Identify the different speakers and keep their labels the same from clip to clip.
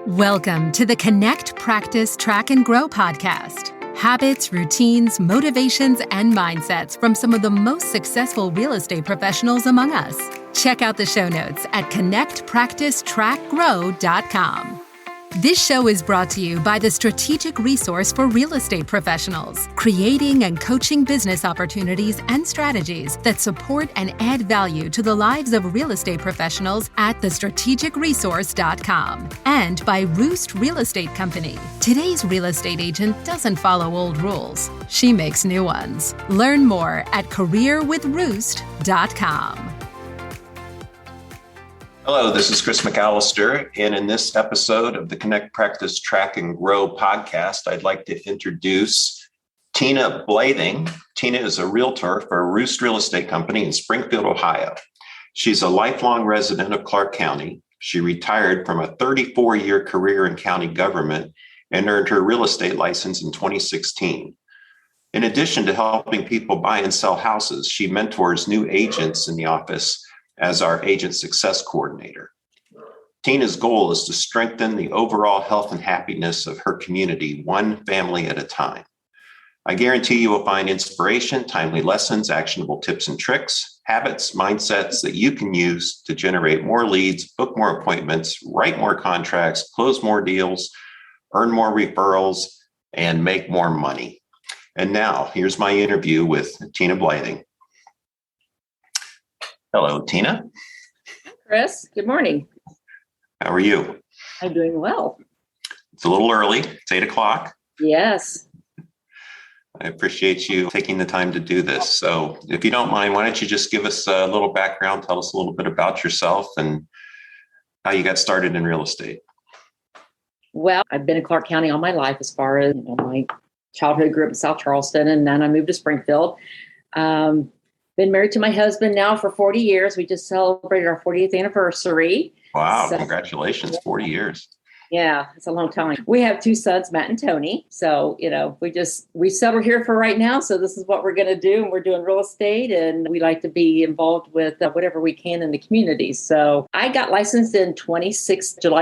Speaker 1: Welcome to the Connect, Practice, Track, and Grow podcast. Habits, routines, motivations, and mindsets from some of the most successful real estate professionals among us. Check out the show notes at connectpracticetrackgrow.com. This show is brought to you by the strategic resource for real estate professionals, creating and coaching business opportunities and strategies that support and add value to the lives of real estate professionals at thestrategicresource.com, and by Roost Real Estate Company. Today's real estate agent doesn't follow old rules. She makes new ones. Learn more at careerwithroost.com.
Speaker 2: Hello, this is Chris McAllister, and in this episode of the Connect, Practice, Track, and Grow podcast, I'd like to introduce Tina Bleything. Tina is a realtor for Roost Real Estate Company in Springfield, Ohio. She's a lifelong resident of Clark County. She retired from a 34-year career in county government and earned her real estate license in 2016. In addition to helping people buy and sell houses, she mentors new agents in the office as our agent success coordinator. Tina's goal is to strengthen the overall health and happiness of her community, one family at a time. I guarantee you will find inspiration, timely lessons, actionable tips and tricks, habits, mindsets that you can use to generate more leads, book more appointments, write more contracts, close more deals, earn more referrals, and make more money. And now, here's my interview with Tina Bleything. Hello, Tina.
Speaker 3: Chris, good morning.
Speaker 2: How are you?
Speaker 3: I'm doing well.
Speaker 2: It's a little early. It's 8 o'clock.
Speaker 3: Yes.
Speaker 2: I appreciate you taking the time to do this. So if you don't mind, why don't you just give us a little background, tell us a little bit about yourself and how you got started in real estate.
Speaker 3: Well, I've been in Clark County all my life as far as my childhood grew up in South Charleston, and then I moved to Springfield. Been married to my husband now for 40 years. We just celebrated our 40th anniversary.
Speaker 2: Wow. So, congratulations. 40 years.
Speaker 3: Yeah, it's a long time. We have two sons, Matt and Tony. So, we settled here for right now. So this is what we're going to do. And we're doing real estate, and we like to be involved with whatever we can in the community. So I got licensed in July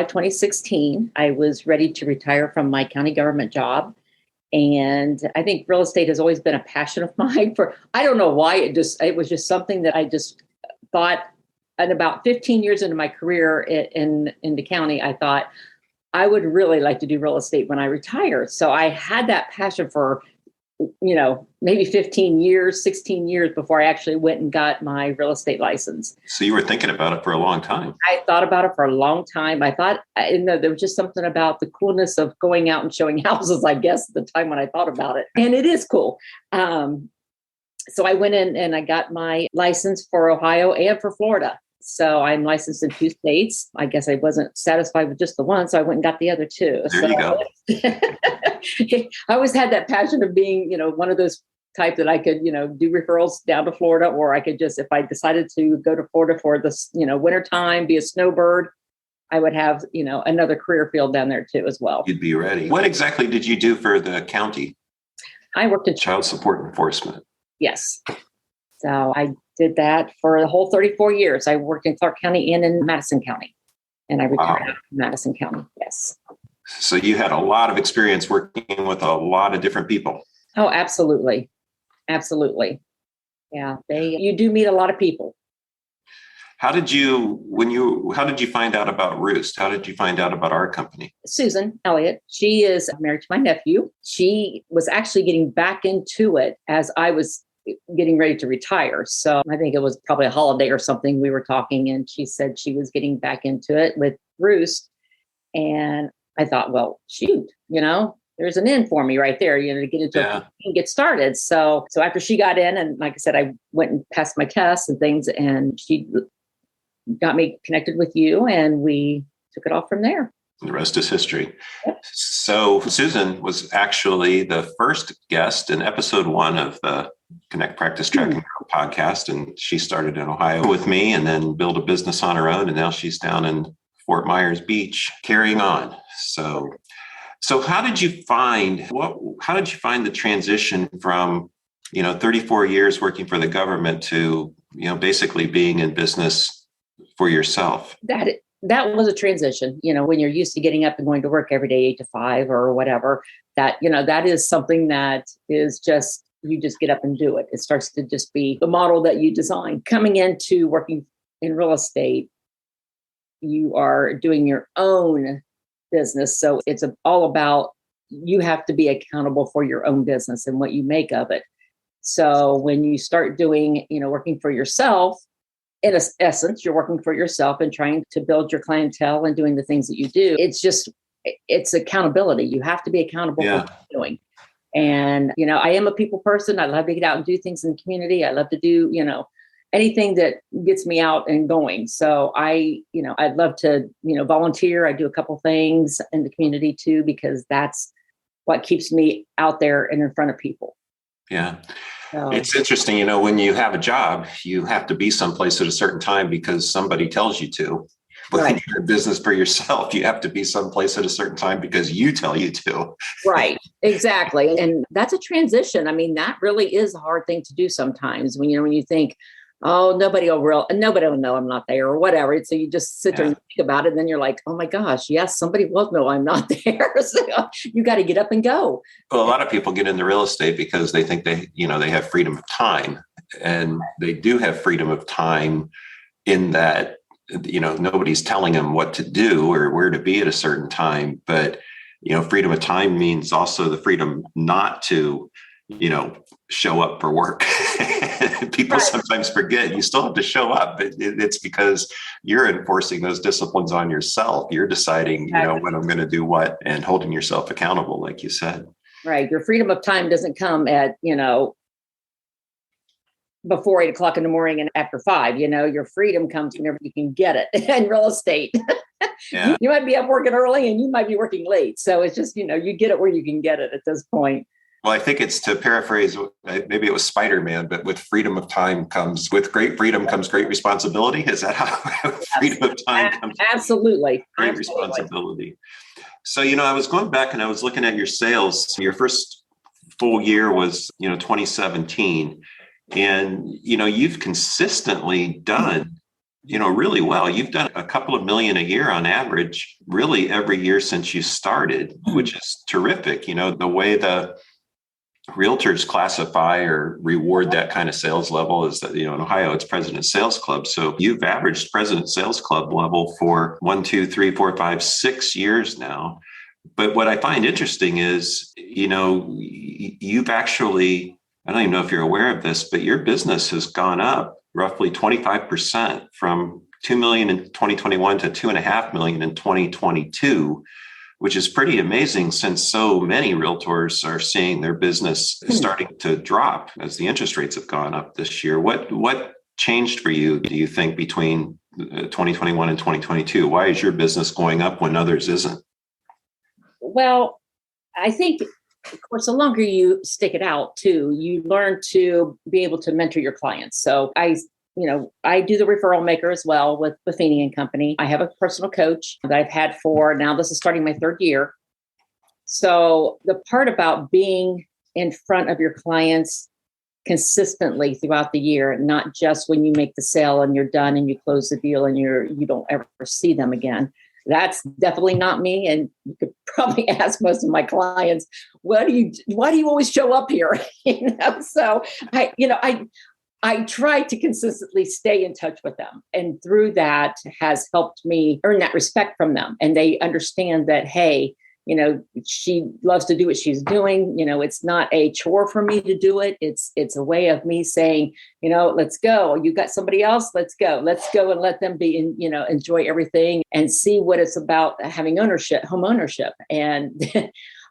Speaker 3: 2016. I was ready to retire from my county government job. And I think real estate has always been a passion of mine I don't know why, it was just something that I just thought. And about 15 years into my career in the county, I thought I would really like to do real estate when I retire. So I had that passion for, maybe 15 years, 16 years before I actually went and got my real estate license.
Speaker 2: So you were thinking about it for a long time.
Speaker 3: I thought about it for a long time. I thought, there was just something about the coolness of going out and showing houses, I guess, at the time when I thought about it. And it is cool. So I went in and I got my license for Ohio and for Florida. So I'm licensed in 2 states. I guess I wasn't satisfied with just the one, so I went and got the other 2.
Speaker 2: There you go.
Speaker 3: I always had that passion of being, one of those type that I could, do referrals down to Florida, or I could just, if I decided to go to Florida for this, winter time, be a snowbird, I would have, another career field down there too as well.
Speaker 2: You'd be ready. What exactly did you do for the county?
Speaker 3: I worked in
Speaker 2: child support enforcement.
Speaker 3: Yes. So I did that for the whole 34 years. I worked in Clark County and in Madison County, and I retired out of Madison County. Yes.
Speaker 2: So you had a lot of experience working with a lot of different people.
Speaker 3: Oh, absolutely. Absolutely. Yeah. You do meet a lot of people.
Speaker 2: How did you find out about Roost? How did you find out about our company?
Speaker 3: Susan Elliott, she is married to my nephew. She was actually getting back into it as I was getting ready to retire. So I think it was probably a holiday or something. We were talking, and she said she was getting back into it with Roost. And I thought, well, shoot, there's an in for me right there, to get into it and get started. So after she got in, and like I said, I went and passed my tests and things, and she got me connected with you, and we took it off from there.
Speaker 2: The rest is history. Yep. So Susan was actually the first guest in episode 1 of the Connect, Practice, Track, and Grow podcast. And she started in Ohio with me and then built a business on her own. And now she's down in Fort Myers Beach carrying on. So how did you find the transition from, 34 years working for the government to, basically being in business for yourself?
Speaker 3: that was a transition, when you're used to getting up and going to work every day, 8 to 5 or whatever, that, that is something that is just, you just get up and do it. It starts to just be the model that you design. Coming into working in real estate, you are doing your own business. So it's all about, you have to be accountable for your own business and what you make of it. So when you start doing, working for yourself, in essence, you're working for yourself and trying to build your clientele and doing the things that you do. It's accountability. You have to be accountable for what you're doing. And, I am a people person. I love to get out and do things in the community. I love to do, anything that gets me out and going. So I'd love to, volunteer. I do a couple things in the community too, because that's what keeps me out there and in front of people.
Speaker 2: Yeah. It's interesting, when you have a job, you have to be someplace at a certain time because somebody tells you to. But when you're in business for yourself, you have to be someplace at a certain time because you tell you to.
Speaker 3: Right. Exactly. And that's a transition. I mean, that really is a hard thing to do sometimes when you think, oh, nobody will know I'm not there or whatever. So you just sit there and think about it. And then you're like, oh my gosh, yes, somebody will know I'm not there. So you got to get up and go.
Speaker 2: Well, a lot of people get into real estate because they think they have freedom of time, and they do have freedom of time in that, nobody's telling them what to do or where to be at a certain time. But, freedom of time means also the freedom not to, show up for work. People sometimes forget you still have to show up. It's because you're enforcing those disciplines on yourself. You're deciding, when I'm going to do what and holding yourself accountable, like you said. Right.
Speaker 3: Your freedom of time doesn't come at, before 8 o'clock in the morning and after 5. Your freedom comes whenever you can get it in real estate. Yeah. You might be up working early and you might be working late. So it's just, you get it where you can get it at this point.
Speaker 2: Well, I think it's, to paraphrase, maybe it was Spider-Man, but with freedom of time comes, with great freedom comes great responsibility. Is that how freedom of time comes?
Speaker 3: Absolutely.
Speaker 2: Great responsibility. So, I was going back and I was looking at your sales. Your first full year was, 2017. And, you've consistently done, really well. You've done a couple of million a year on average, really every year since you started, which is terrific. The way the realtors classify or reward that kind of sales level is that, in Ohio, it's President Sales Club. So you've averaged President Sales Club level for 1, 2, 3, 4, 5, 6 years now. But what I find interesting is, you've actually, I don't even know if you're aware of this, but your business has gone up roughly 25% from 2 million in 2021 to 2.5 million in 2022, which is pretty amazing since so many realtors are seeing their business starting to drop as the interest rates have gone up this year. What changed for you, do you think, between 2021 and 2022? Why is your business going up when others isn't?
Speaker 3: Well, I think, of course, the longer you stick it out too, you learn to be able to mentor your clients. So I do the referral maker as well with Bleything and Company. I have a personal coach that I've had for, now this is starting my 3rd year. So the part about being in front of your clients consistently throughout the year, not just when you make the sale and you're done and you close the deal and you don't ever see them again. That's definitely not me. And you could probably ask most of my clients, why do you always show up here? So I try to consistently stay in touch with them. And through that has helped me earn that respect from them. And they understand that, hey, she loves to do what she's doing. It's not a chore for me to do it. It's a way of me saying, let's go. You got somebody else? Let's go and let them be enjoy everything and see what it's about having home ownership. And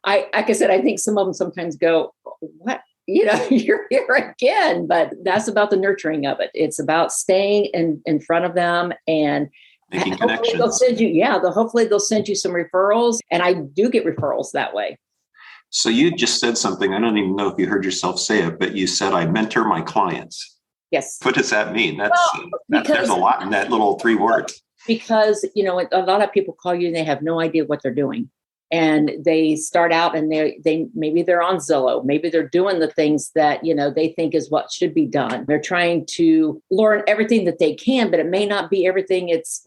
Speaker 3: like I said, I think some of them sometimes go, what? You're here again, but that's about the nurturing of it. It's about staying in front of them and
Speaker 2: making connections.
Speaker 3: Hopefully they'll send you some referrals. And I do get referrals that way.
Speaker 2: So you just said something, I don't even know if you heard yourself say it, but you said, I mentor my clients.
Speaker 3: Yes.
Speaker 2: What does that mean? There's a lot in that little 3 words.
Speaker 3: Because, a lot of people call you and they have no idea what they're doing. And they start out and they maybe they're on Zillow, maybe they're doing the things that, they think is what should be done. They're trying to learn everything that they can, but it may not be everything it's,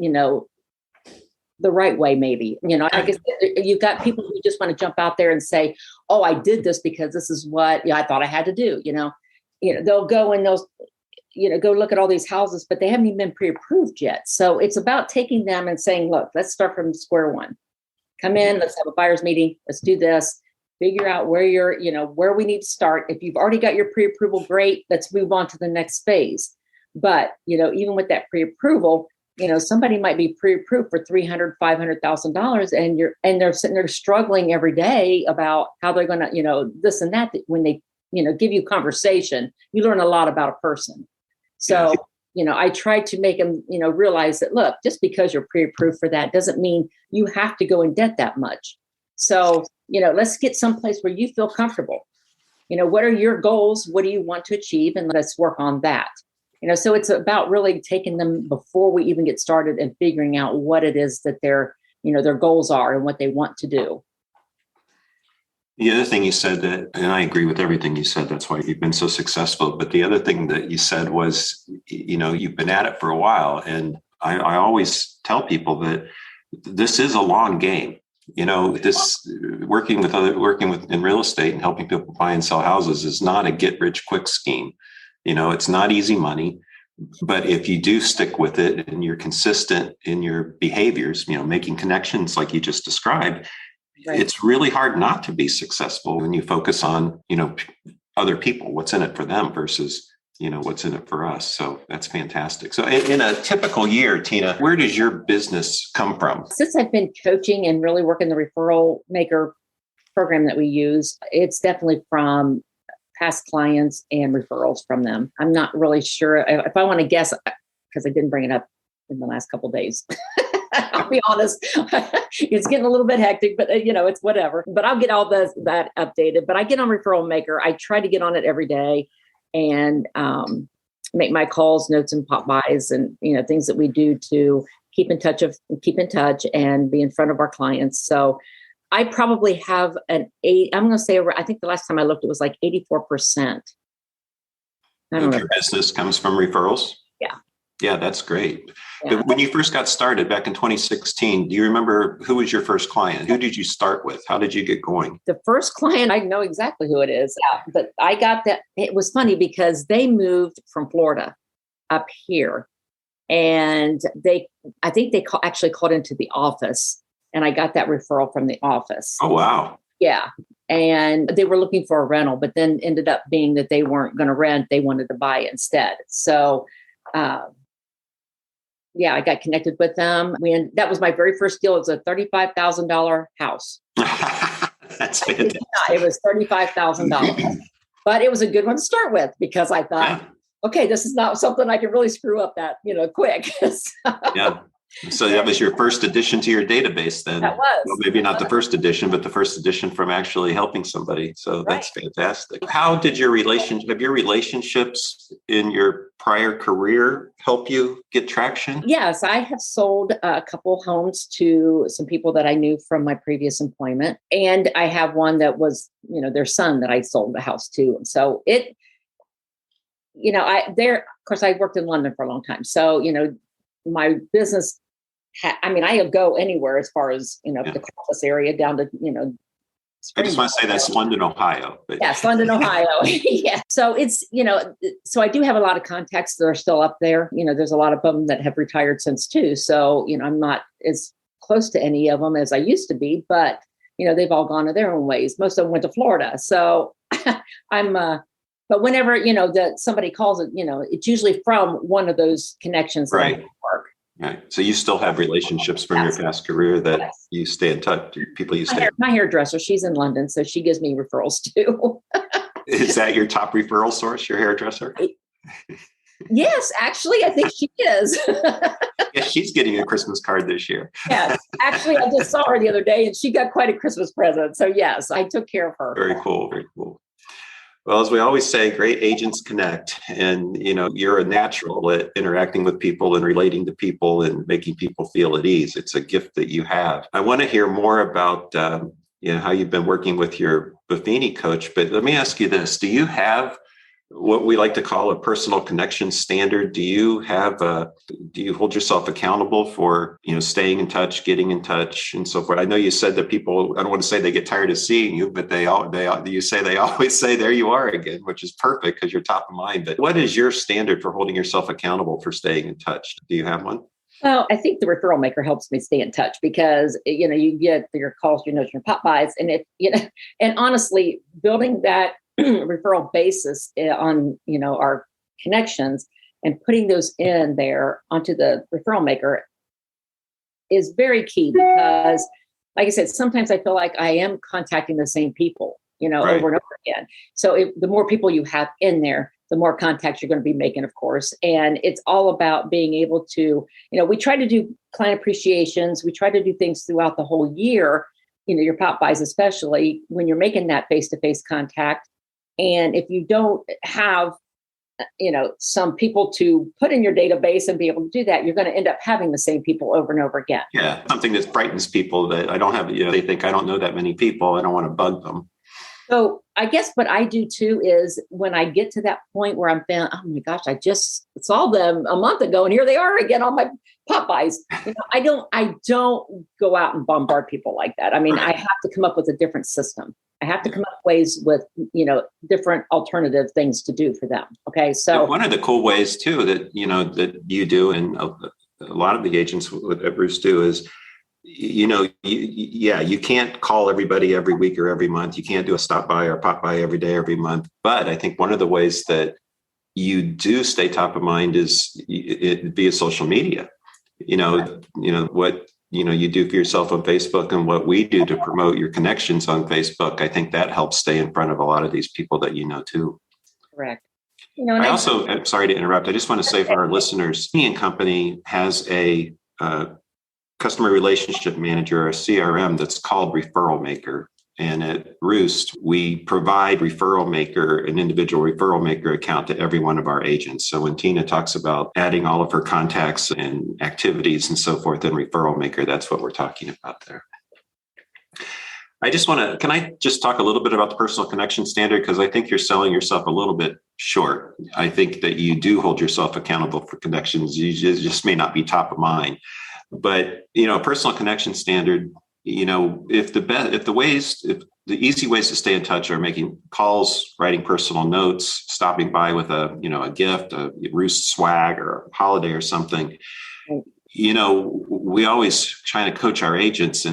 Speaker 3: the right way, maybe. Like I said, you've got people who just want to jump out there and say, oh, I did this because this is what I thought I had to do. They'll go and they'll, go look at all these houses, but they haven't even been pre-approved yet. So it's about taking them and saying, look, let's start from square one. Come in, let's have a buyer's meeting. Let's do this. Figure out where where we need to start. If you've already got your pre-approval, great. Let's move on to the next phase. But, even with that pre-approval, somebody might be pre-approved for $300,000, $500,000 and they're sitting there struggling every day about how they're going to, this and that. When they, give you conversation, you learn a lot about a person. So, I try to make them, realize that, look, just because you're pre-approved for that doesn't mean you have to go in debt that much. So, let's get someplace where you feel comfortable. What are your goals? What do you want to achieve? And let's work on that. So it's about really taking them before we even get started and figuring out what it is that their goals are and what they want to do.
Speaker 2: The other thing you said that, and I agree with everything you said, that's why you've been so successful. But the other thing that you said was, you've been at it for a while. And I always tell people that this is a long game. This working in real estate and helping people buy and sell houses is not a get rich quick scheme. It's not easy money, but if you do stick with it and you're consistent in your behaviors, making connections like you just described, right. It's really hard not to be successful when you focus on, other people, what's in it for them versus, what's in it for us. So that's fantastic. So in a typical year, Tina, where does your business come from?
Speaker 3: Since I've been coaching and really working the referral maker program that we use, it's definitely from past clients and referrals from them. I'm not really sure if I want to guess, because I didn't bring it up in the last couple of days. I'll be honest, it's getting a little bit hectic, but it's whatever. But I'll get all that updated. But I get on Referral Maker. I try to get on it every day and make my calls, notes, and pop-bys, and things that we do to keep in touch and be in front of our clients. So I probably have I'm going to say, I think the last time I looked, it was like 84%.
Speaker 2: Your business comes from referrals?
Speaker 3: Yeah.
Speaker 2: Yeah, that's great.
Speaker 3: Yeah.
Speaker 2: When you first got started back in 2016, do you remember who was your first client? Who did you start with? How did you get going?
Speaker 3: The first client, I know exactly who it is. Yeah, but I got that. It was funny because they moved from Florida up here. And I think they actually called into the office. And I got that referral from the office.
Speaker 2: Oh, wow.
Speaker 3: Yeah. And they were looking for a rental, but then ended up being that they weren't going to rent. They wanted to buy instead. So, I got connected with them. That was my very first deal. It was a $35,000 house.
Speaker 2: That's fantastic.
Speaker 3: It was $35,000. But it was a good one to start with because I thought, okay, this is not something I can really screw up that, quick.
Speaker 2: Yeah. So that was your first addition to your database then.
Speaker 3: That was.
Speaker 2: Well, maybe not the first edition, but the first edition from actually helping somebody. So that's fantastic. How did your relationships in your prior career help you get traction?
Speaker 3: Yes, I have sold a couple homes to some people that I knew from my previous employment. And I have one that was, their son that I sold the house to. So it, of course, I worked in London for a long time. So, my business, I go anywhere as far as, the Columbus area down to,
Speaker 2: I just want to say that's London, Ohio. But.
Speaker 3: Yes, London, Ohio. Yeah. So it's, so I do have a lot of contacts that are still up there. There's a lot of them that have retired since too. So, I'm not as close to any of them as I used to be, but, they've all gone to their own ways. Most of them went to Florida. So but whenever, that somebody calls it, it's usually from one of those connections.
Speaker 2: Right. Right. So you still have relationships from your past career that you stay in touch. People you stay.
Speaker 3: My hairdresser, she's in London, so she gives me referrals too.
Speaker 2: Is that your top referral source, your hairdresser?
Speaker 3: Yes, actually, I think she is.
Speaker 2: Yeah, she's getting a Christmas card this year.
Speaker 3: Yes, actually, I just saw her the other day, and she got quite a Christmas present. So yes, I took care of her.
Speaker 2: Very cool. Very cool. Well, as we always say, great agents connect. And, you're a natural at interacting with people and relating to people and making people feel at ease. It's a gift that you have. I want to hear more about how you've been working with your Buffini coach. But let me ask you this. Do you have what we like to call a personal connection standard. Do you hold yourself accountable for, staying in touch, getting in touch, and so forth? I know you said that people, I don't want to say they get tired of seeing you, but they always say, there you are again, which is perfect because you're top of mind. But what is your standard for holding yourself accountable for staying in touch? Do you have one?
Speaker 3: Well, I think the referral maker helps me stay in touch because, you get your calls, your notes, your pop buys. And and honestly, building that referral basis on, our connections and putting those in there onto the referral maker is very key because, like I said, sometimes I feel like I am contacting the same people, right, over and over again. So the more people you have in there, the more contacts you're going to be making, of course. And it's all about being able to, we try to do client appreciations. We try to do things throughout the whole year, your pop buys, especially when you're making that face-to-face contact. And if you don't have, some people to put in your database and be able to do that, you're going to end up having the same people over and over again.
Speaker 2: Yeah. Something that frightens people that I don't have, they think I don't know that many people. I don't want to bug them.
Speaker 3: So I guess what I do too is when I get to that point where I'm feeling, oh my gosh, I just saw them a month ago and here they are again on my pop buys. I don't go out and bombard people like that. I mean, right. I have to come up with a different system. I have to come up with ways with, different alternative things to do for them. Okay. So
Speaker 2: one of the cool ways too that you do and a lot of the agents at Bruce do is, you can't call everybody every week or every month. You can't do a stop by or pop by every day, every month. But I think one of the ways that you do stay top of mind is via social media. What you do for yourself on Facebook and what we do to promote your connections on Facebook. I think that helps stay in front of a lot of these people that too.
Speaker 3: Correct.
Speaker 2: I'm sorry to interrupt. I just want to say for our listeners, me and Company has a customer relationship manager, or a CRM, that's called Referral Maker. And at Roost, we provide an individual Referral Maker account to every one of our agents. So when Tina talks about adding all of her contacts and activities and so forth in Referral Maker, that's what we're talking about there. Can I just talk a little bit about the personal connection standard? Because I think you're selling yourself a little bit short. I think that you do hold yourself accountable for connections. You just may not be top of mind. But, personal connection standard, if the easy ways to stay in touch are making calls, writing personal notes, stopping by with a gift, a Roost swag or a holiday or something, we always try to coach our agents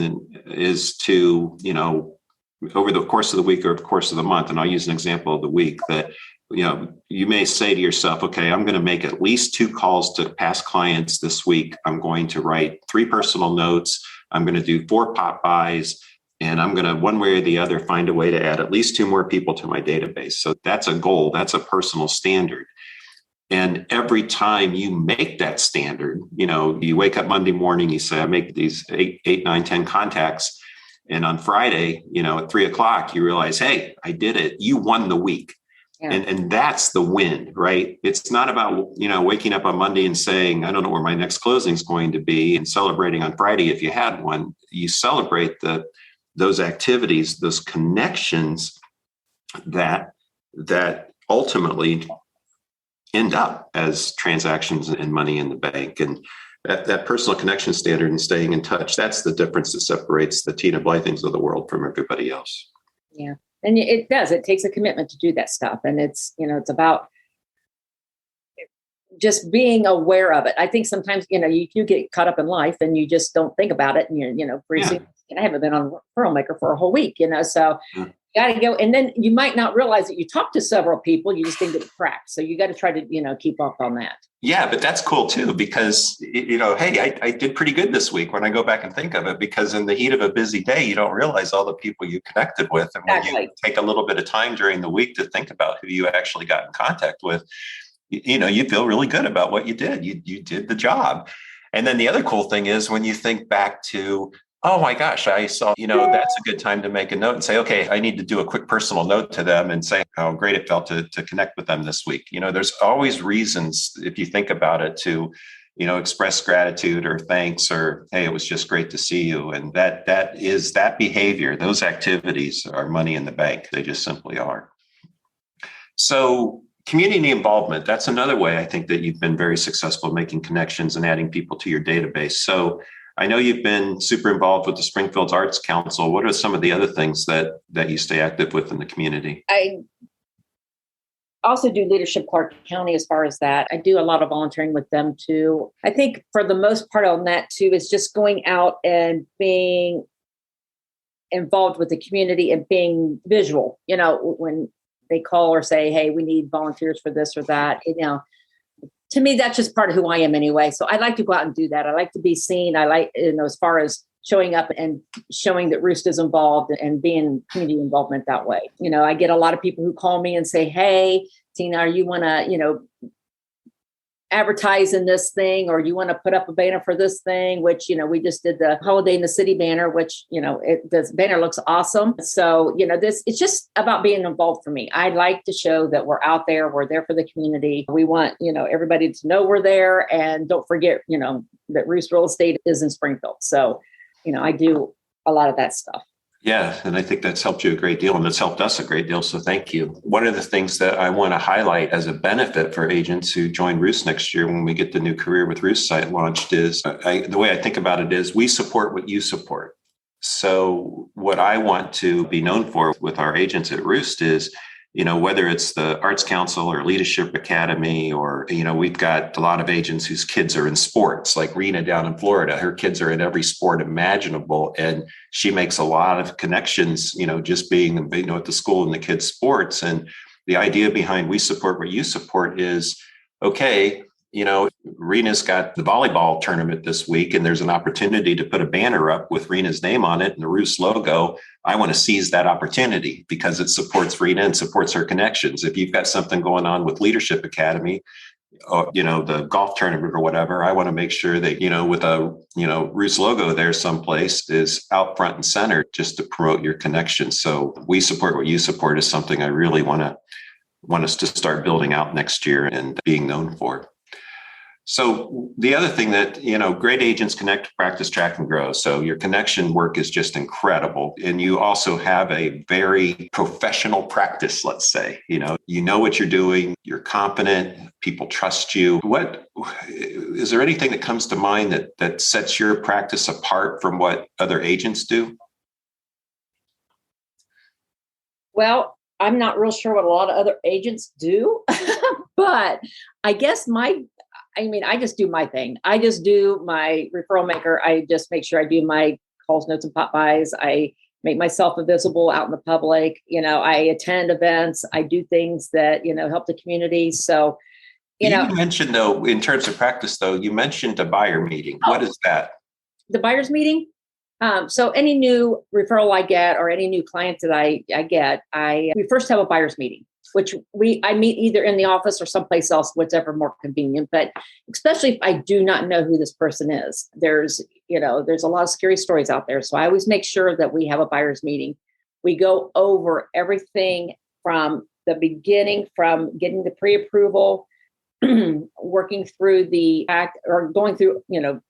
Speaker 2: is to, over the course of the week or the course of the month. And I'll use an example of the week that, you may say to yourself, okay, I'm going to make at least 2 calls to past clients this week. I'm going to write 3 personal notes. I'm going to do 4 pop buys, and I'm going to, one way or the other, find a way to add at least 2 more people to my database. So that's a goal. That's a personal standard. And every time you make that standard, you wake up Monday morning, you say, I make these 8, 9, 10 contacts. And on Friday, at 3:00, you realize, hey, I did it. You won the week. Yeah. And that's the win, right? It's not about, waking up on Monday and saying, I don't know where my next closing is going to be, and celebrating on Friday if you had one. You celebrate those activities, those connections that ultimately end up as transactions and money in the bank. And that personal connection standard and staying in touch, that's the difference that separates the Tina Bleythings of the world from everybody else.
Speaker 3: Yeah. And it does. It takes a commitment to do that stuff. And it's about just being aware of it. I think sometimes, you get caught up in life and you just don't think about it. And I haven't been on Referral Maker for a whole week, so you got to go. And then you might not realize that you talked to several people. You just didn't get it cracked. So you got to try to, keep up on that.
Speaker 2: Yeah, but that's cool too, because, hey, I did pretty good this week when I go back and think of it, because in the heat of a busy day, you don't realize all the people you connected with. And when you take a little bit of time during the week to think about who you actually got in contact with, you feel really good about what you did. You did the job. And then the other cool thing is when you think back to, oh my gosh, I saw, that's a good time to make a note and say, okay, I need to do a quick personal note to them and say how great it felt to connect with them this week. There's always reasons, if you think about it, to, express gratitude or thanks, or, hey, it was just great to see you. And that behavior, those activities are money in the bank. They just simply are. So Community involvement, that's another way I think that you've been very successful making connections and adding people to your database. So I know you've been super involved with the Springfield Arts Council. What are some of the other things that you stay active with in the community?
Speaker 3: I also do leadership Clark County as far as that. I do a lot of volunteering with them too. I think for the most part on that too is just going out and being involved with the community and being visual, when they call or say, hey, we need volunteers for this or that, to me, that's just part of who I am anyway. So I like to go out and do that. I like to be seen. I like, as far as showing up and showing that Roost is involved and being community involvement that way. I get a lot of people who call me and say, hey, Tina, you want to, advertise in this thing, or you want to put up a banner for this thing, which, we just did the Holiday in the City banner, which, this banner looks awesome. So, it's just about being involved for me. I like to show that we're out there, we're there for the community. We want, everybody to know we're there, and don't forget, that Roost Real Estate is in Springfield. So, I do a lot of that stuff.
Speaker 2: Yeah, and I think that's helped you a great deal, and it's helped us a great deal. So thank you. One of the things that I want to highlight as a benefit for agents who join Roost next year when we get the new Career with Roost site launched is, the way I think about it is, we support what you support. So what I want to be known for with our agents at Roost is, whether it's the Arts Council or Leadership Academy, or, we've got a lot of agents whose kids are in sports, like Rena down in Florida. Her kids are in every sport imaginable. And she makes a lot of connections, just being, at the school and the kids' sports. And the idea behind we support what you support is, okay, Rena's got the volleyball tournament this week, and there's an opportunity to put a banner up with Rena's name on it and the Roost logo. I want to seize that opportunity because it supports Rena and supports her connections. If you've got something going on with Leadership Academy, or, the golf tournament or whatever, I want to make sure that, with a, Roost logo there someplace is out front and center just to promote your connections. So we support what you support is something I really want us to start building out next year and being known for. So the other thing that, great agents connect, practice, track, and grow. So your connection work is just incredible. And you also have a very professional practice, let's say, you know what you're doing, you're confident, people trust you. What is there anything that comes to mind that sets your practice apart from what other agents do?
Speaker 3: Well, I'm not real sure what a lot of other agents do, but I guess I just do my thing. I just do my referral maker. I just make sure I do my calls, notes, and pop-bys. I make myself visible out in the public. I attend events. I do things that, help the community. So,
Speaker 2: you mentioned, though, in terms of practice, though, you mentioned a buyer meeting. What is that?
Speaker 3: The buyer's meeting? So any new referral I get or any new client that I get, we first have a buyer's meeting, which I meet either in the office or someplace else, whatever more convenient. But especially if I do not know who this person is, there's a lot of scary stories out there. So I always make sure that we have a buyer's meeting. We go over everything from the beginning, from getting the pre-approval, working through the act, or going through,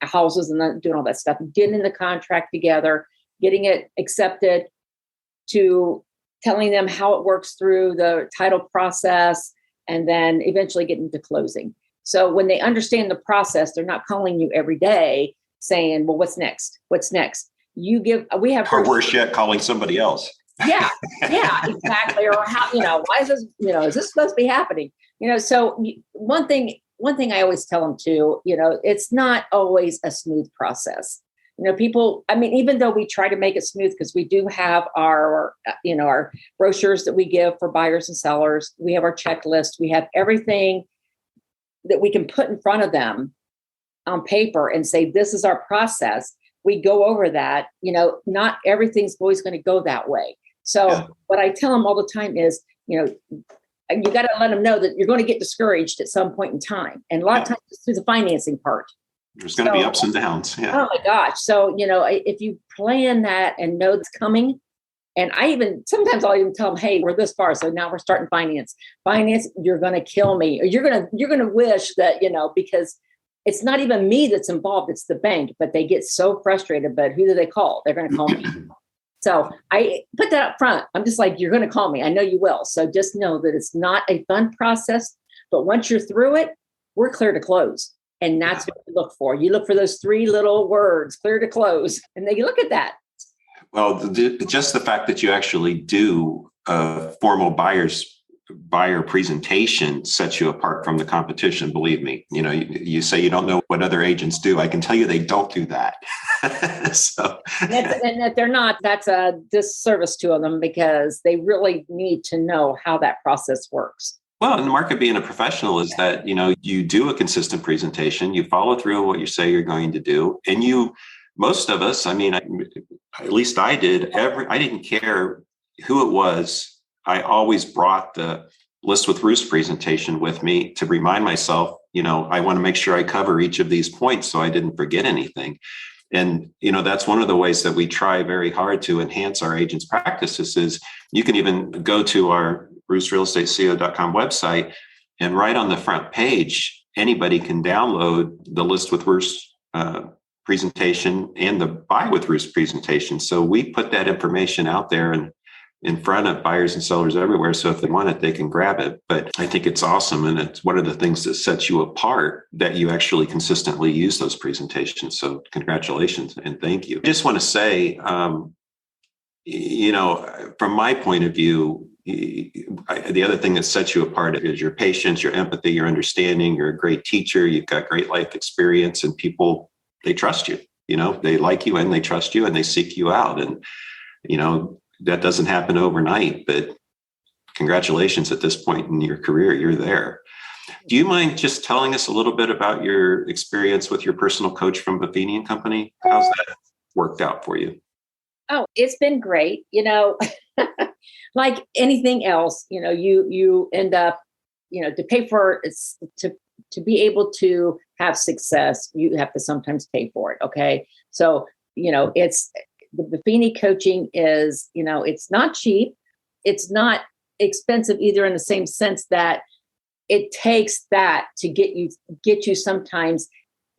Speaker 3: houses and then doing all that stuff, getting the contract together, getting it accepted, to telling them how it works through the title process, and then eventually getting to closing. So when they understand the process, they're not calling you every day saying, well, what's next? What's next? We have,
Speaker 2: or worse yet, calling somebody else.
Speaker 3: Yeah, exactly. Or how, why is this, is this supposed to be happening? So one thing I always tell them too, it's not always a smooth process. People, even though we try to make it smooth, because we do have our brochures that we give for buyers and sellers. We have our checklist. We have everything that we can put in front of them on paper and say, this is our process. We go over that, not everything's always going to go that way. So What I tell them all the time is, you got to let them know that you're going to get discouraged at some point in time. And a lot of times it's through the financing part.
Speaker 2: There's going to be ups and downs. Yeah.
Speaker 3: Oh my gosh. So, if you plan that and know it's coming, and sometimes I'll even tell them, hey, we're this far. So now we're starting finance, you're going to kill me. Or you're going to wish that, because it's not even me that's involved. It's the bank, but they get so frustrated. But who do they call? They're going to call me. So I put that up front. I'm just like, you're going to call me. I know you will. So just know that it's not a fun process, but once you're through it, we're clear to close. And that's what you look for. You look for those 3 little words, clear to close. And then you look at that.
Speaker 2: Well, just the fact that you actually do a formal buyer presentation sets you apart from the competition. Believe me, you say you don't know what other agents do. I can tell you they don't do that. So,
Speaker 3: and that they're not, that's a disservice to them because they really need to know how that process works.
Speaker 2: Well, in the market, being a professional is that, you do a consistent presentation, you follow through on what you say you're going to do. And most of us, at least I did, I didn't care who it was. I always brought the List with Roost presentation with me to remind myself, I want to make sure I cover each of these points so I didn't forget anything. And, that's one of the ways that we try very hard to enhance our agents' practices is you can even go to our roostrealestateco.com website, and right on the front page, anybody can download the List with Roost presentation and the Buy with Roost presentation. So we put that information out there and in front of buyers and sellers everywhere. So if they want it, they can grab it. But I think it's awesome. And it's one of the things that sets you apart that you actually consistently use those presentations. So congratulations and thank you. I just want to say, from my point of view, the other thing that sets you apart is your patience, your empathy, your understanding. You're a great teacher. You've got great life experience, and people, they trust you. They like you and they trust you and they seek you out. And, that doesn't happen overnight, but congratulations at this point in your career, you're there. Do you mind just telling us a little bit about your experience with your personal coach from Bleything Company? How's that worked out for you?
Speaker 3: Oh, it's been great. Like anything else, you end up, to pay for it, to be able to have success, you have to sometimes pay for it. Okay. So, it's the Bleything coaching is, it's not cheap. It's not expensive either, in the same sense that it takes that to get you sometimes,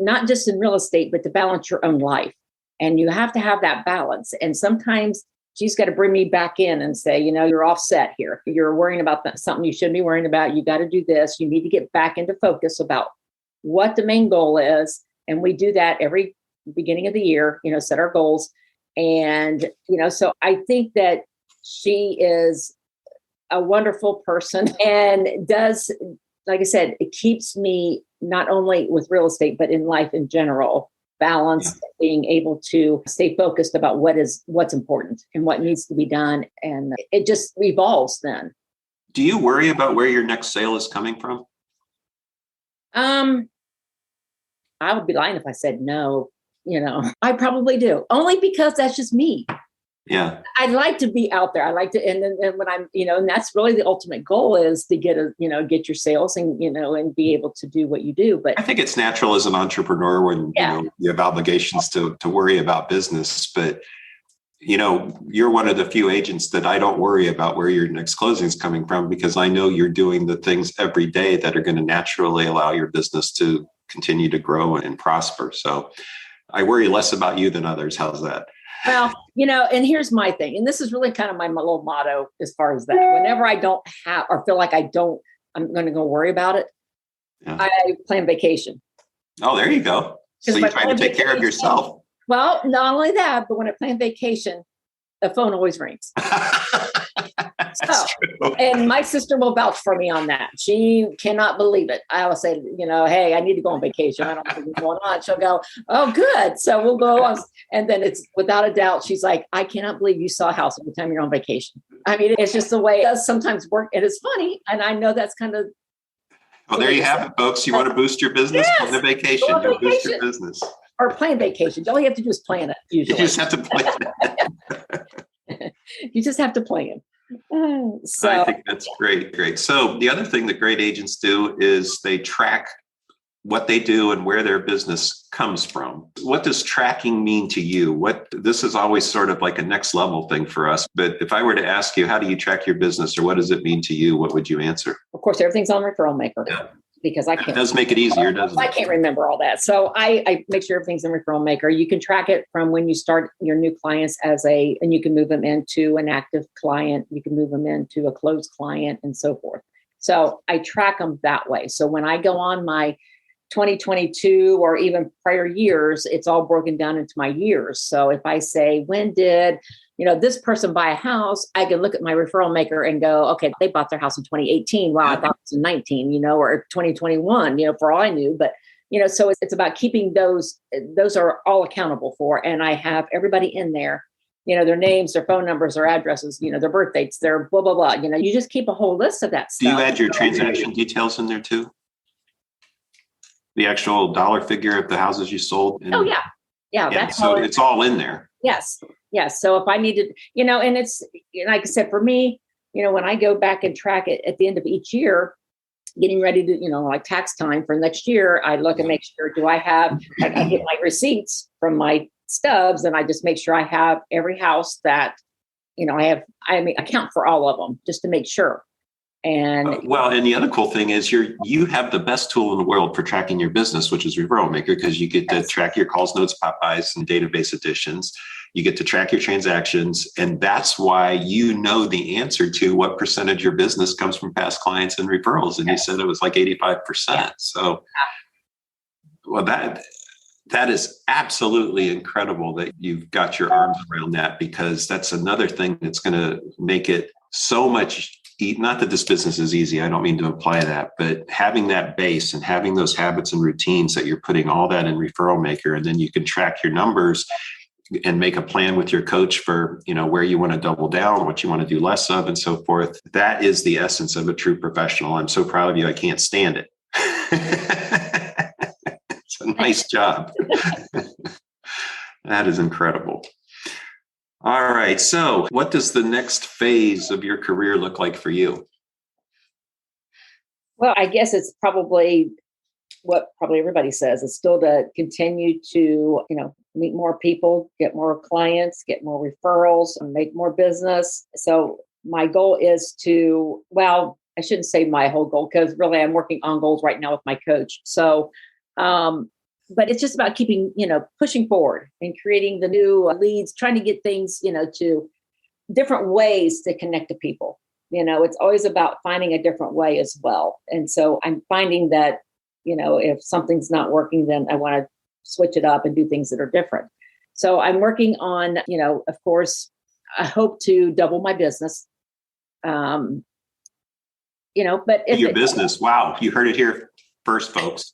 Speaker 3: not just in real estate, but to balance your own life. And you have to have that balance. And sometimes she's got to bring me back in and say, you're offset here. You're worrying about something you shouldn't be worrying about. You got to do this. You need to get back into focus about what the main goal is. And we do that every beginning of the year, set our goals. And, so I think that she is a wonderful person and does, like I said, it keeps me not only with real estate, but in life in general, balanced, being able to stay focused about what's important and what needs to be done. And it just evolves then.
Speaker 2: Do you worry about where your next sale is coming from?
Speaker 3: I would be lying if I said no. I probably do, only because that's just me.
Speaker 2: Yeah.
Speaker 3: I'd like to be out there. I like to, and then when I'm, and that's really the ultimate goal is to get your sales and, and be able to do what you do. But
Speaker 2: I think it's natural as an entrepreneur when, you have obligations to worry about business, but you're one of the few agents that I don't worry about where your next closing is coming from, because I know you're doing the things every day that are going to naturally allow your business to continue to grow and prosper. So I worry less about you than others. How's that?
Speaker 3: Well, and here's my thing. And this is really kind of my little motto as far as that. Whenever I don't have or feel like I'm going to go worry about it, I plan vacation.
Speaker 2: Oh, there you go. So you're trying to take care of yourself.
Speaker 3: Well, not only that, but when I plan vacation, the phone always rings. And my sister will vouch for me on that. She cannot believe it. I will say, hey, I need to go on vacation. I don't know what's going on. She'll go, oh, good. So we'll go on. And then it's without a doubt, she's like, I cannot believe you saw a house every time you're on vacation. It's just the way it does sometimes work. And it's funny. And I know that's kind of.
Speaker 2: Well, there you have it, folks. You want to boost your business?
Speaker 3: Yes.
Speaker 2: Plan a vacation. Go boost your business.
Speaker 3: Or plan vacations. All you have to do is plan it. Usually.
Speaker 2: You just have to plan it.
Speaker 3: You just have to plan. So
Speaker 2: I think that's great. So the other thing that great agents do is they track what they do and where their business comes from. What does tracking mean to you? This is always sort of like a next level thing for us. But if I were to ask you, how do you track your business, or what does it mean to you? What would you answer?
Speaker 3: Of course, everything's on Referral Maker. because I can't.
Speaker 2: It does make it easier, doesn't it?
Speaker 3: I can't remember all that. So I make sure everything's in Referral Maker. You can track it from when you start your new clients and you can move them into an active client. You can move them into a closed client and so forth. So I track them that way. So when I go on my 2022 or even prior years, it's all broken down into my years. So if I say, when did this person buy a house, I can look at my Referral Maker and go, okay, they bought their house in 2018. Wow, I thought it was in 19, or 2021, for all I knew. But, so it's about keeping those are all accountable for. And I have everybody in there, their names, their phone numbers, their addresses, their birth dates, their blah, blah, blah. You just keep a whole list of that stuff.
Speaker 2: Do you add your transaction details in there too? The actual dollar figure of the houses you sold?
Speaker 3: Oh, yeah. Yeah. That's
Speaker 2: so it's all in there.
Speaker 3: Yes. Yes. So if I needed, and it's like I said, for me, when I go back and track it at the end of each year, getting ready to, like tax time for next year, I look and make sure, I get my receipts from my stubs, and I just make sure I have every house that, I account for all of them just to make sure. And
Speaker 2: and the other cool thing is you have the best tool in the world for tracking your business, which is Referral Maker, because you get to track your calls, notes, Popeyes, and database additions. You get to track your transactions. And that's why the answer to what percentage of your business comes from past clients and referrals. And you said it was like 85%. Yeah. So, that is absolutely incredible that you've got your arms around that, because that's another thing that's going to make it so much. Not that this business is easy. I don't mean to imply that, but having that base and having those habits and routines that you're putting all that in Referral Maker, and then you can track your numbers and make a plan with your coach for, where you want to double down, what you want to do less of, and so forth. That is the essence of a true professional. I'm so proud of you. I can't stand it. It's a nice job. That is incredible. All right. So what does the next phase of your career look like for you?
Speaker 3: Well, I guess it's probably what everybody says. It's still to continue to, meet more people, get more clients, get more referrals, and make more business. So my goal is to, I shouldn't say my whole goal, because really I'm working on goals right now with my coach. So, but it's just about keeping, pushing forward and creating the new leads, trying to get things, to different ways to connect to people. It's always about finding a different way as well. And so I'm finding that, if something's not working, then I want to switch it up and do things that are different. So I'm working on, of course, I hope to double my business. But
Speaker 2: your business, wow, you heard it here first, folks.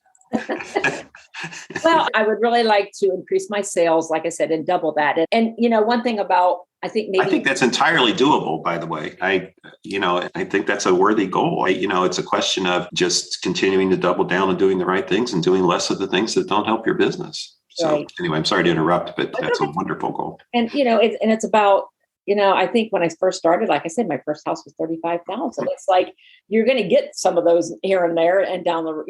Speaker 3: Well, I would really like to increase my sales, like I said, and double that. And one thing about, I think
Speaker 2: that's entirely doable, by the way. I think that's a worthy goal. It's a question of just continuing to double down and doing the right things and doing less of the things that don't help your business. So Anyway, I'm sorry to interrupt, but that's a wonderful goal.
Speaker 3: And, it's about, I think when I first started, like I said, my first house was $35,000. It's like, you're going to get some of those here and there and down the,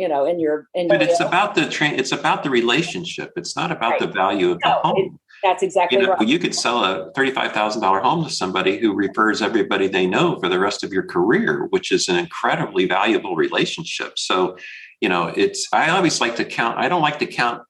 Speaker 2: But it's about it's about the relationship. It's not about the value of the home.
Speaker 3: That's exactly right.
Speaker 2: You could sell a $35,000 home to somebody who refers everybody they know for the rest of your career, which is an incredibly valuable relationship. So, I always like to count. I don't like to count.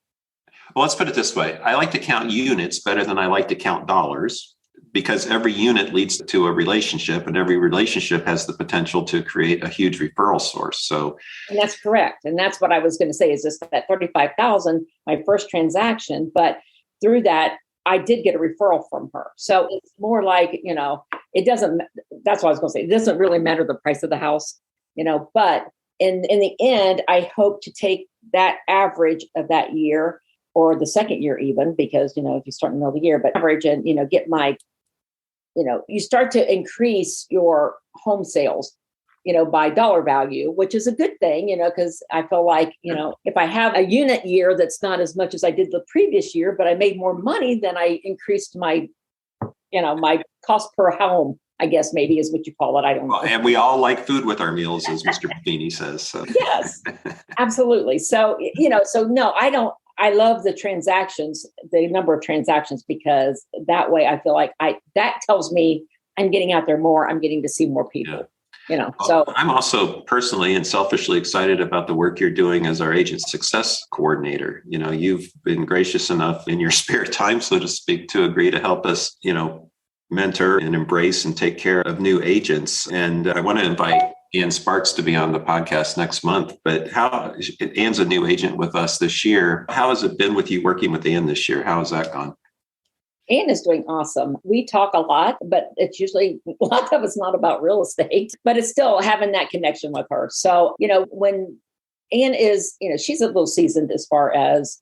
Speaker 2: Well, let's put it this way. I like to count units better than I like to count dollars, because every unit leads to a relationship, and every relationship has the potential to create a huge referral source. So,
Speaker 3: and that's correct. And that's what I was going to say, is just that 35,000, my first transaction, but through that, I did get a referral from her. So it's more like, it doesn't, that's what I was going to say. It doesn't really matter the price of the house, but in the end, I hope to take that average of that year, or the second year even, because, if you start in the middle of the year, but average and, get my, you start to increase your home sales, by dollar value, which is a good thing, because I feel like, if I have a unit year that's not as much as I did the previous year, but I made more money, then I increased my, my cost per home, I guess maybe is what you call it. I don't know.
Speaker 2: And we all like food with our meals, as Mr. Buffini says. So.
Speaker 3: Yes, absolutely. So, so no, I don't. I love the transactions, the number of transactions, because that way I feel like that tells me I'm getting out there more. I'm getting to see more people. So
Speaker 2: I'm also personally and selfishly excited about the work you're doing as our agent success coordinator. You've been gracious enough in your spare time, so to speak, to agree to help us, mentor and embrace and take care of new agents. And I want to invite Ann Sparks to be on the podcast next month. But Ann's a new agent with us this year. How has it been with you working with Ann this year? How has that gone?
Speaker 3: Ann is doing awesome. We talk a lot, but it's usually a lot of it's not about real estate, but it's still having that connection with her. So, when Ann is, she's a little seasoned as far as,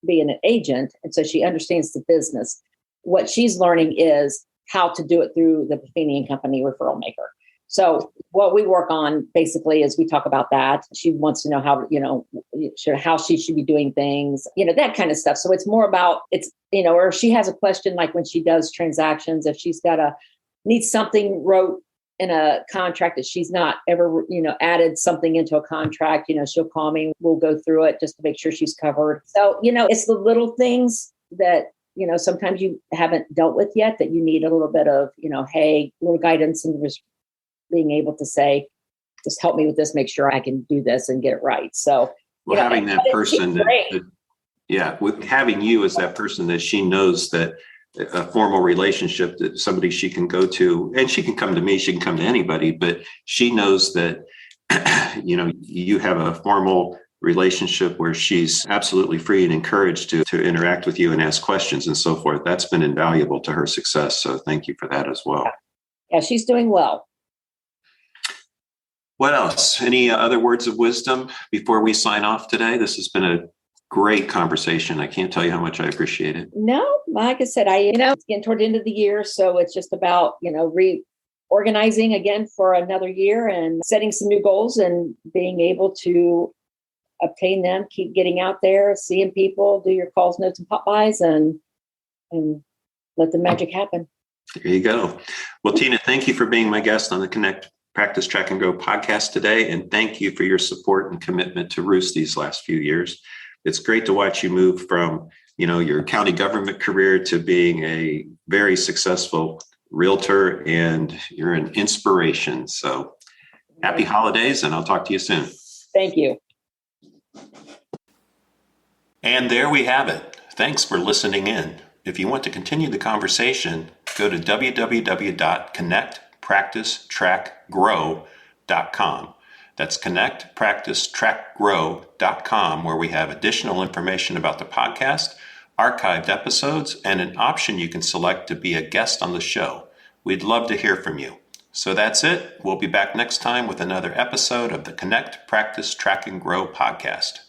Speaker 3: being an agent. And so she understands the business. What she's learning is how to do it through the Bleything and Company referral maker. So what we work on basically is we talk about that. She wants to know how, how she should be doing things, that kind of stuff. So it's more about or if she has a question, like when she does transactions, if she's needs something wrote in a contract that she's not ever, added something into a contract, she'll call me, we'll go through it just to make sure she's covered. So, it's the little things that, sometimes you haven't dealt with yet that you need a little bit of, hey, little guidance and just being able to say, just help me with this, make sure I can do this and get it right. So,
Speaker 2: having that person with having you as that person that she knows that a formal relationship, that somebody she can go to, and she can come to me, she can come to anybody, but she knows that, you have a formal relationship where she's absolutely free and encouraged to interact with you and ask questions and so forth. That's been invaluable to her success. So thank you for that as well.
Speaker 3: Yeah, she's doing well.
Speaker 2: What else? Any other words of wisdom before we sign off today? This has been a great conversation. I can't tell you how much I appreciate it.
Speaker 3: No, like I said, it's getting toward the end of the year. So it's just about, reorganizing again for another year and setting some new goals and being able to obtain them, keep getting out there, seeing people, do your calls, notes, and pop-bys, and let the magic happen.
Speaker 2: There you go. Well, Tina, thank you for being my guest on the Connect, Practice, Track, and Grow podcast today. And thank you for your support and commitment to Roost these last few years. It's great to watch you move from, your county government career to being a very successful realtor, and you're an inspiration. So happy holidays, and I'll talk to you soon.
Speaker 3: Thank you.
Speaker 2: And there we have it. Thanks for listening in. If you want to continue the conversation, go to www.connectpracticetrackgrow.com. That's connectpracticetrackgrow.com, where we have additional information about the podcast, archived episodes, and an option you can select to be a guest on the show. We'd love to hear from you. So that's it. We'll be back next time with another episode of the Connect, Practice, Track, and Grow podcast.